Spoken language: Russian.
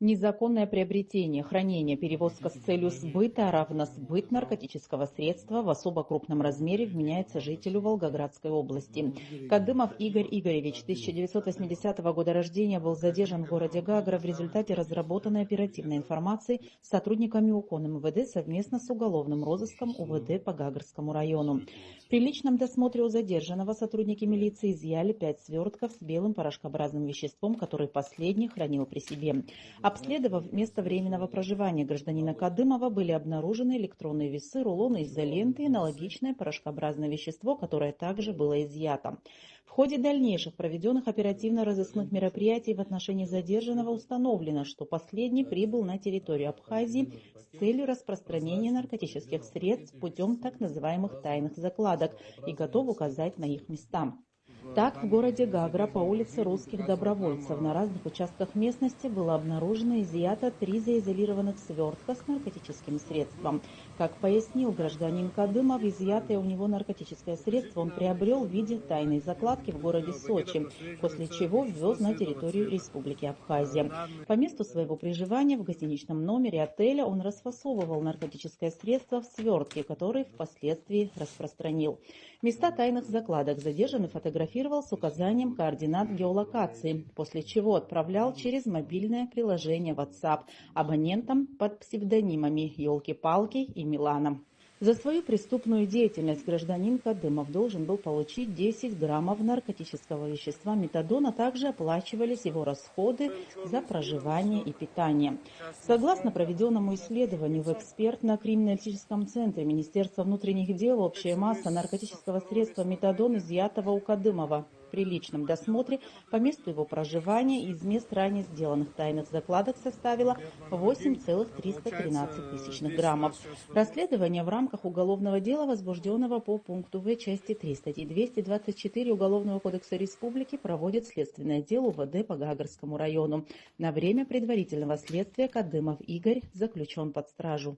Незаконное приобретение, хранение, перевозка с целью сбыта, равно сбыт наркотического средства в особо крупном размере вменяется жителю Волгоградской области. Кадымов Игорь Игоревич, 1980 года рождения, был задержан в городе Гагра в результате разработанной оперативной информации сотрудниками УКОН МВД совместно с уголовным розыском УВД по Гагарскому району. При личном досмотре у задержанного сотрудники милиции изъяли 5 свертков с белым порошкообразным веществом, который последний хранил при себе. Обследовав место временного проживания гражданина Кадымова, были обнаружены электронные весы, рулоны изоленты и аналогичное порошкообразное вещество, которое также было изъято. В ходе дальнейших проведенных оперативно-розыскных мероприятий в отношении задержанного установлено, что последний прибыл на территорию Абхазии с целью распространения наркотических средств путем так называемых тайных закладок и готов указать на их места. Так, в городе Гагра по улице Русских Добровольцев на разных участках местности было обнаружено и изъято 3 заизолированных свертка с наркотическим средством. Как пояснил гражданин Кадымов, изъятое у него наркотическое средство он приобрел в виде тайной закладки в городе Сочи, после чего ввез на территорию Республики Абхазия. По месту своего проживания в гостиничном номере отеля он расфасовывал наркотическое средство в свертке, который впоследствии распространил. Места тайных закладок задержанный фотографировал с указанием координат геолокации, после чего отправлял через мобильное приложение WhatsApp абонентам под псевдонимами «Елки-палки» и «Милана». За свою преступную деятельность гражданин Кадымов должен был получить 10 граммов наркотического вещества метадон, а также оплачивались его расходы за проживание и питание. Согласно проведенному исследованию в экспертно-криминалистическом центре Министерства внутренних дел, общая масса наркотического средства метадон, изъятого у Кадымова при личном досмотре по месту его проживания из мест ранее сделанных тайных закладок составила 8,313 граммов. Расследование в рамках уголовного дела, возбужденного по пункту В части 3 статьи 224 Уголовного кодекса Республики, проводит следственное отдел УВД по Гагарскому району. На время предварительного следствия Кадымов Игорь заключен под стражу.